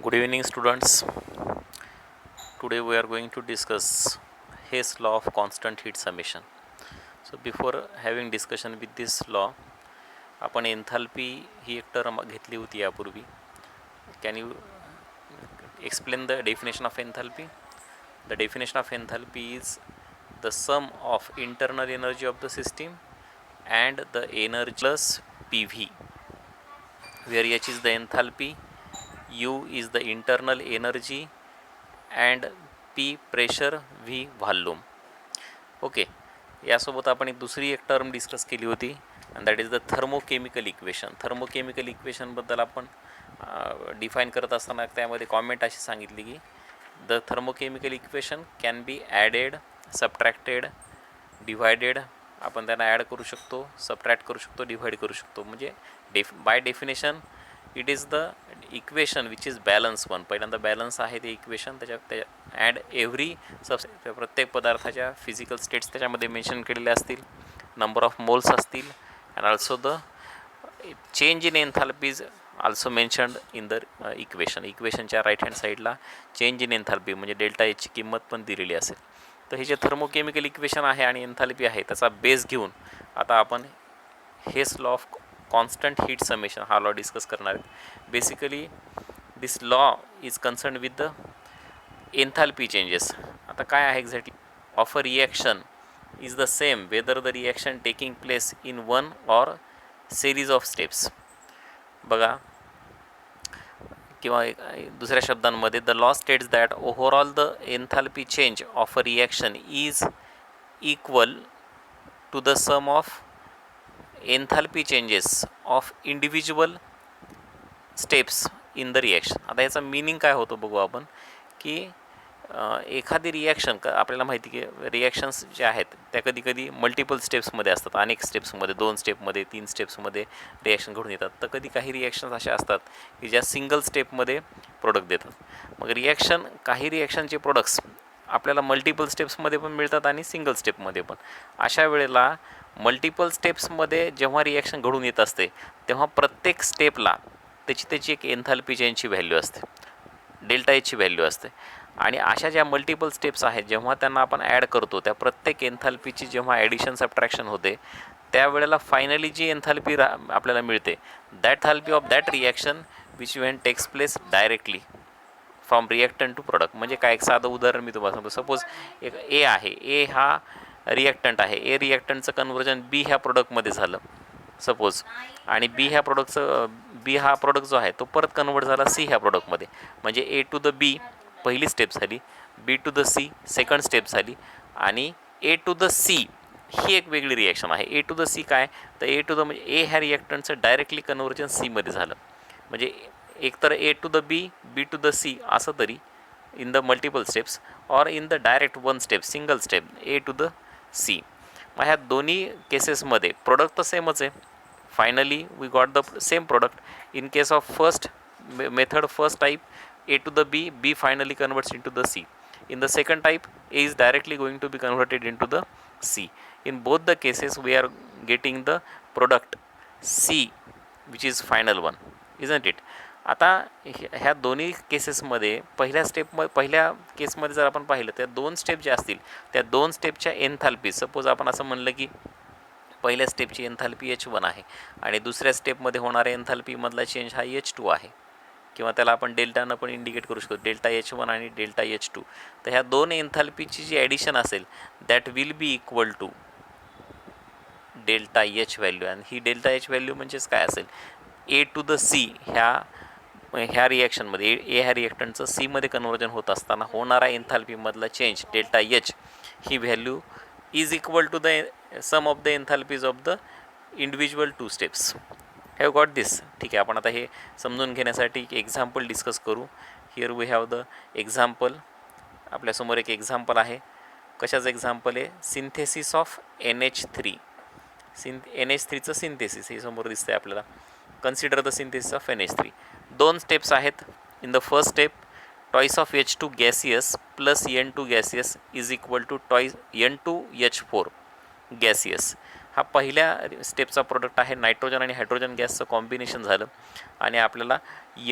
Good evening, students. Today we are going to discuss Hess law of constant heat summation. So before having discussion with this law, आपण enthalpy ही एक term घेतली होती यापूर्वी. Can you explain the definition of enthalpy? The definition of enthalpy is the sum of internal energy of the system and the energy plus PV, where H is the enthalpy, U is the internal energy and P pressure, V volume. Okay, यासोबत आपण एक दुसरी एक term discuss केली होती and that is the thermochemical equation. Thermochemical इक्वेशनबद्दल आपण define करत असताना त्यामध्ये कॉमेंट अशी सांगितली की the thermochemical equation can be added, subtracted, divided. आपण त्यांना ॲड करू शकतो, सबट्रॅक्ट करू शकतो, डिव्हाइड करू शकतो. म्हणजे by definition it is the equation which is balance one. पहिल्यांदा बॅलन्स आहे ते इक्वेशन, त्याच्या ॲड एव्हरी प्रत्येक पदार्थाच्या फिजिकल स्टेट्स त्याच्यामध्ये मेन्शन केलेले असतील, नंबर ऑफ मोल्स असतील and also the change in enthalpies also mentioned in the equation. इक्वेशनच्या राईट हँड साईडला चेंज इन एन्थाल्पी म्हणजे डेल्टा एचची किंमत पण दिलेली असेल. तर हे जे थर्मोकेमिकल इक्वेशन आहे आणि एन्थाल्पी आहे त्याचा बेस घेऊन आता आपण Hess law of constant heat summation हा लॉ डिस्कस करणार आहेत. Basically this law is concern with the enthalpy changes. आता काय आहे exactly? Of a reaction is the same whether the reaction taking place in one or series of steps. बघा, किंवा दुसऱ्या शब्दांमध्ये the law states that overall the enthalpy change of a reaction is equal to the sum of enthalpy changes of individual steps in the reaction. आता याचा meaning काय होतो बघू आपण, की एखादी रिॲक्शन आपल्याला माहिती की रिॲक्शन्स जे आहेत त्या कधी कधी मल्टिपल स्टेप्समध्ये असतात, अनेक स्टेप्समध्ये, 2 स्टेपमध्ये, 3 स्टेप्समध्ये रिॲक्शन घडून येतात. तर कधी काही रिॲक्शन्स अशा असतात की ज्या सिंगल स्टेपमध्ये प्रोडक्ट देतात. मग काही रिॲक्शनचे प्रोडक्ट्स आपल्याला मल्टिपल स्टेप्समध्ये पण मिळतात आणि सिंगल स्टेपमध्ये पण. अशा वेळेला मल्टिपल स्टेप्समध्ये जेव्हा रिॲक्शन घडून येत असते तेव्हा प्रत्येक स्टेपला त्याची एक एन्थाल्पी चेंजची व्हॅल्यू असते, डेल्टा एचची व्हॅल्यू असते. आणि अशा ज्या मल्टिपल स्टेप्स आहेत जेव्हा त्यांना आपण ॲड करतो त्या प्रत्येक एन्थाल्पीची जेव्हा ॲडिशन सबट्रॅक्शन होते त्यावेळेला फायनली जी एन्थाल्पी आपल्याला मिळते that enthalpy of that reaction which when takes place directly from reactant to product. म्हणजे काय, एक साधं उदाहरण मी तुम्हाला सांगतो. सपोज एक ए आहे, ए हा रिॲक्टंट आहे, ए रिॲक्टंटचं कन्व्हर्जन बी ह्या प्रोडक्टमध्ये झालं सपोज, आणि बी हा प्रोडक्ट जो आहे तो परत कन्वर्ट झाला सी ह्या प्रोडक्टमध्ये. म्हणजे ए टू द बी पहिली स्टेप झाली, B to the C second step झाली, आणि ए टू द सी ही एक वेगळी रिॲक्शन आहे. ए टू द सी काय, तर ए टू द म्हणजे ए ह्या रिॲक्टंटचं डायरेक्टली कन्व्हर्जन सीमध्ये झालं. म्हणजे एकतर A to the B, B to the C असं तरी in the multiple steps, or in the direct one step single step A to the C. मग ह्या दोन्ही केसेसमध्ये प्रोडक्ट तर सेमच आहे. Finally we got the same product. In case of first method, first type A to the B, B finally converts into the C. In the second type, A is directly going to be converted into the C. In both the cases, we are getting the product C, which is final one, isn't it? आता ह्या दोन्ही केसेसमध्ये पहिल्या केसमध्ये जर आपण पाहिलं त्या 2 स्टेप ज्या असतील त्या 2 स्टेपच्या एन्थाल्पी, सपोज आपण असं म्हणलं की पहिल्या स्टेपची एन्थाल्पी H1 आहे आणि दुसऱ्या स्टेपमध्ये होणाऱ्या एन्थाल्पीमधला चेंज हा H2 आहे, किंवा त्याला आपण डेल्टानं पण इंडिकेट करू शकतो, डेल्टा H1 आणि डेल्टा H2. तर ह्या 2 एन्थाल्पीची जी ॲडिशन असेल that will be equal to delta H value. आणि ही डेल्टा एच व्हॅल्यू म्हणजेच काय असेल, ए टू द सी ह्या रिॲक्शनमध्ये ए ह्या रिॲक्टंटचं सीमध्ये कन्व्हर्जन होत असताना होणारा एन्थाल्पीमधला चेंज डेल्टा एच ही value is equal to the sum of the enthalpies of the individual 2 steps. Have got this? ठीक आहे, आपण आता हे समजून घेण्यासाठी एक एक्झाम्पल डिस्कस करू. Here we have the example. आपल्यासमोर एक एक्झाम्पल आहे. कशाचं एक्झाम्पल आहे? Synthesis of NH3. NH3चं सिंथेसिस हे समोर दिसतं आहे आपल्याला. Consider the synthesis of NH3. 2 steps आहेत. In the first step twice of H2 gaseous plus N2 gaseous is equal to twice N2H4 gaseous. हा पहिल्या स्टेपचा प्रोडक्ट आहे. नायट्रोजन आणि हायड्रोजन गॅसचं कॉम्बिनेशन झालं आणि आपल्याला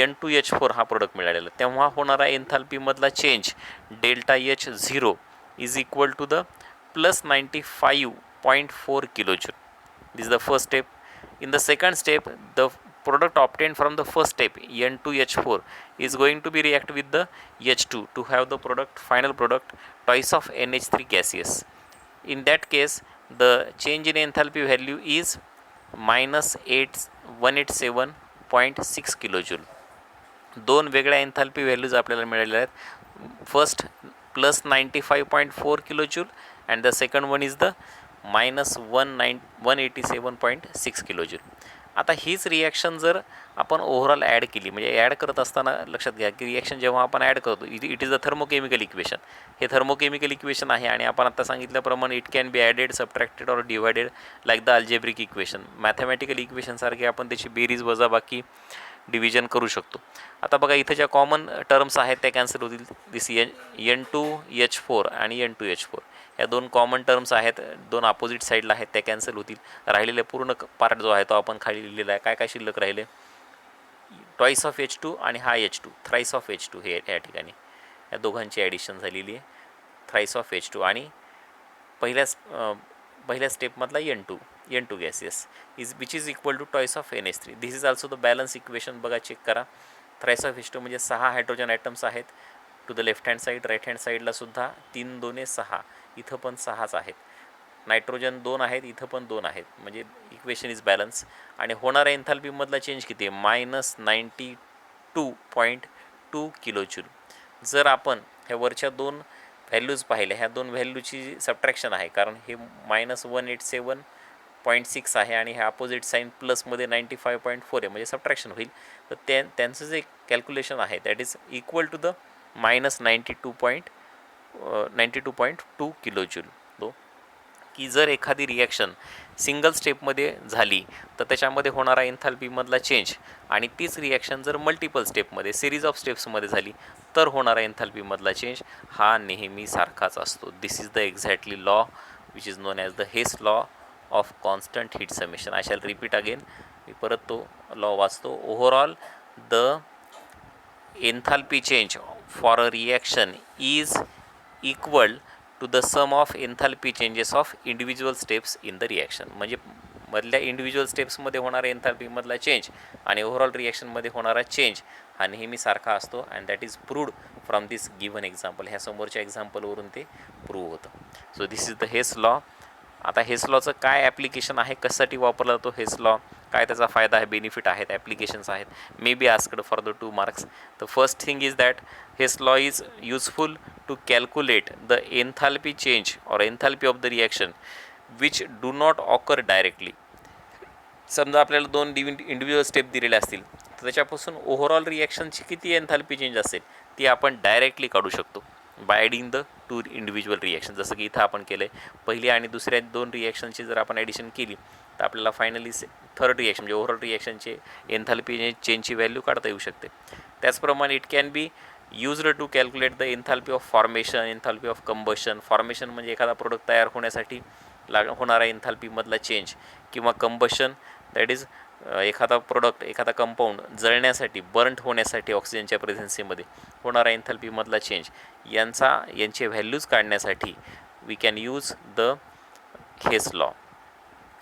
N2H4 हा प्रोडक्ट मिळालेला. तेव्हा होणारा एन्थाल्पीमधला change delta H0 is equal to the plus 95.4 kilojoule. This is the first step. In the second step, the product obtained from the first step N2H4 is going to be react with the H2 to have the product final product twice of NH3 gaseous. In that case, the change in enthalpy value is minus 187.6 kilojoule. दोन वेगळ्या enthalpy values आपल्याला मिळालेल्या आहेत. First plus 95.4 kilojoule and the second one is the minus 187.6 kilojoule. आता हीच reaction जर आपण overall add केली, म्हणजे ॲड करत असताना लक्षात घ्या की रिॲक्शन जेव्हा आपण ॲड करतो it is the thermochemical equation. हे थर्मोकेमिकल इक्वेशन आहे आणि आपण आता सांगितल्याप्रमाणे it can be added, subtracted or divided like the algebraic equation. Mathematical इक्वेशनसारखे आपण त्याची बेरीज वजाबाकी डिव्हिजन करू शकतो. आता बघा इथं ज्या कॉमन टर्म्स आहेत त्या कॅन्सल होतील. दिस N2H4 आणि N2H4 या दोन कॉमन टर्म्स आहेत, दोन अपोजिट साईडला आहेत, त्या कॅन्सल होतील. राहिलेले पूर्ण पार्ट जो आहे तो आपण खाली लिहिलेला आहे. काय काय शिल्लक राहिले, ट्वाईस ऑफ H2 आणि हा H2, थ्राईस ऑफ H2 हे या ठिकाणी या दोघांची ॲडिशन झालेली आहे. थ्राईस ऑफ H2 आणि पहिल्या स्टेपमधला N2 gaseous is which is equal to twice of NH3. This is also the balance equation. बघा चेक करा. थ्राईस ऑफ H2 म्हणजे 6 हायड्रोजन ॲटम्स आहेत to the left hand side. Right hand साईडला सुद्धा 3 2 6, इथं पण 6च आहेत. नायट्रोजन 2 आहेत, इथं पण 2 आहेत, म्हणजे इक्वेशन इज बॅलन्स. आणि होणाऱ्या एन्थाल्पीमधला चेंज किती आहे, मायनस 92.2 किलोजूल. जर आपण ह्या वरच्या दोन व्हॅल्यूज पाहिल्या, ह्या दोन व्हॅल्यूची सबट्रॅक्शन आहे, कारण हे मायनस 187.6 आहे आणि हे अपोजिट साईन प्लसमध्ये 95.4 आहे, म्हणजे सबट्रॅक्शन होईल. तर त्यांचं जे कॅल्क्युलेशन आहे that is equal to the minus 92.2 kilojoule. की जर एखादी रिॲक्शन सिंगल स्टेपमध्ये झाली तर त्याच्यामध्ये होणारा एन्थाल्पीमधला चेंज आणि तीच रिॲक्शन जर मल्टिपल स्टेपमध्ये, सिरीज ऑफ स्टेप्समध्ये झाली तर होणारा एन्थाल्पीमधला चेंज हा नेहमी सारखाच असतो. दिस is the exactly law which is non as the Hess law of constant heat summation. I shall repeat again. मी परत तो लॉ वाचतो. Overall the enthalpy change for a reaction is equal to the sum of enthalpy changes of individual steps in the reaction. म्हणजे मधल्या individual स्टेप्समध्ये होणारा एन्थाल्पीमधला change आणि overall रिॲक्शनमध्ये होणारा change हा नेहमी सारखा असतो. And that is proved from this given example. ह्या समोरच्या एक्झाम्पलवरून ते प्रूव्ह होतं. So this is the Hess law. आता हेस लॉचं काय ॲप्लिकेशन आहे, कशासाठी वापरला जातो हेस लॉ, काय त्याचा फायदा आहे, बेनिफिट आहेत, ॲप्लिकेशन्स आहेत, may be asked for the 2 marks. The first thing is that Hess law is useful to calculate the enthalpy change or enthalpy of the reaction which do not occur directly. समजा आपल्याला 2 individual step दिलेले असतील तर त्याच्यापासून overall रिॲक्शनची किती enthalpy change असेल ती आपण डायरेक्टली काढू शकतो bye adding the 2 individual reaction. जसं की इथं आपण केलं आहे. पहिली आणि दुसऱ्या 2 रिॲक्शनची जर आपण ॲडिशन केली तर आपल्याला फायनली थर्ड रिॲक्शन म्हणजे ओव्हरऑल रिॲक्शनचे एन्थाल्पी चेंजची व्हॅल्यू काढता येऊ शकते. त्याचप्रमाणे it can B used to calculate the enthalpy of formation, enthalpy of combustion. Formation म्हणजे एखादा प्रोडक्ट तयार होण्यासाठी होणारा एन्थाल्पीमधला चेंज, किंवा कंबशन दॅट इज एखादा प्रोडक्ट, एखादा कंपाऊंड जळण्यासाठी, बर्न्ट होण्यासाठी ऑक्सिजनच्या प्रेझेन्सीमध्ये होणारा एन्थाल्पीमधला चेंज, यांचे व्हॅल्यूज काढण्यासाठी we can use the Hess law.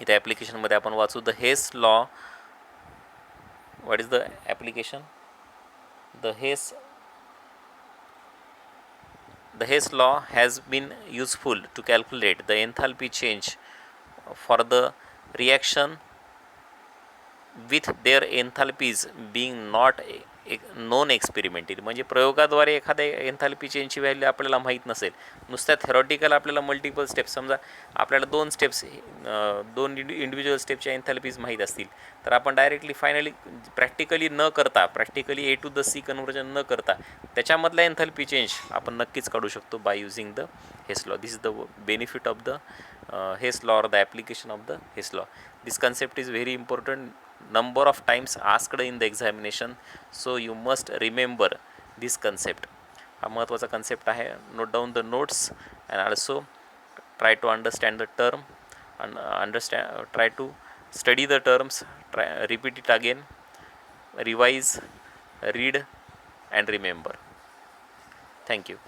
इथे ॲप्लिकेशनमध्ये आपण वाचू the Hess law. What is the application? The Hess law has been useful to calculate the enthalpy change for the reaction with their enthalpies being not known experimentally. म्हणजे प्रयोगाद्वारे एखाद्या enthalpy चेंजची value आपल्याला माहीत नसेल, नुसत्या थेरॉटिकल आपल्याला multiple steps, समजा आपल्याला 2 स्टेप्स, 2 इंडिव्हिज्युअल स्टेपच्या एन्थाल्पीज माहीत असतील तर आपण directly finally practically A to the C conversion न करता त्याच्यामधला एन्थाल्पी चेंज आपण नक्कीच काढू शकतो by using the Hess law. This is the benefit of the Hess law or the application of the Hess law. This concept is very important, number of times asked in the examination, so you must remember this concept. हा महत्त्वाचा concept आहे. Note down the notes and also try to understand the term and understand, try to study the terms, repeat it again, revise, read and remember. Thank you.